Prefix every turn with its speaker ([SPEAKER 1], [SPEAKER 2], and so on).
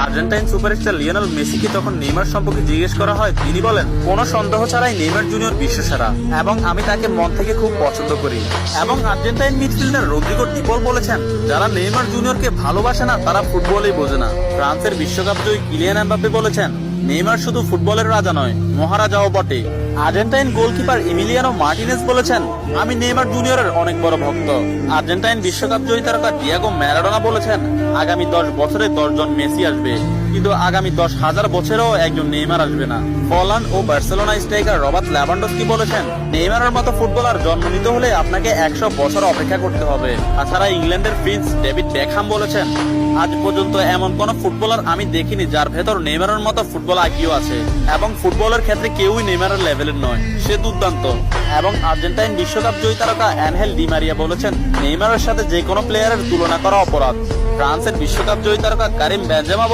[SPEAKER 1] Argentine superstar Lionel মেসিকে যখন Neymar সম্পর্কে জিজ্ঞেস করা হয়, তিনি বলেন, কোনো সন্দেহ ছাড়াই নেইমার জুনিয়র বিশ্বসেরা এবং আমি তাকে মন থেকে খুব পছন্দ করি। এবং আর্জেন্টাইন মিডফিল্ডার রদ্রিগো ডিপল বলেছেন, যারা নেইমার জুনিয়রকে ভালোবাসে না তারা ফুটবলই বোঝে না। ফ্রান্সের বিশ্বকাপ জয়ী কিলিয়ান এমবাপ্পে বলেছেন, নেইমার শুধু ফুটবলের রাজা নয়, মহারাজাও বটে। আর্জেন্টাইন গোলকিপার ইমিলিয়ানো মার্টিনেজ বলেছেন, আমি নেইমার জুনিয়রের অনেক বড় ভক্ত। আর্জেন্টাইন বিশ্বকাপ জয়ী তারকা ডিয়েগো ম্যারাডোনা বলেছেন, আগামী 10 বছরে 10 জন মেসি আসবে, কিন্তু আগামী 10,000 বছরেও একজন নেইমার আসবে না। পোল্যান্ড ও বার্সেলোনা স্ট্রাইকার রবার্ট লেভানডস্কি বলেছেন, নেইমারের মতো ফুটবলার জন্ম নিতে হলে আপনাকে 100 বছর অপেক্ষা করতে হবে। তাছাড়া ইংল্যান্ডের প্রিন্স ডেভিড বেকহাম বলেছেন, আজ পর্যন্ত এমন কোন ফুটবলার আমি দেখিনি যার ভেতর নেইমারের মতো ফুটবল আইকিউ আছে, এবং ফুটবলের ক্ষেত্রে কেউই নেইমারের লেভেলের নয়, সে দুর্দান্ত। এবং আর্জেন্টাইন বিশ্বকাপ জয়ী তারকা অ্যানহেল ডি মারিয়া বলেছেন, নেইমারের সাথে যে কোনো প্লেয়ারের তুলনা করা অপরাধ। ফ্রান্সের বিশ্বকাপ জয়ী তারকা কারিম বেনজেমা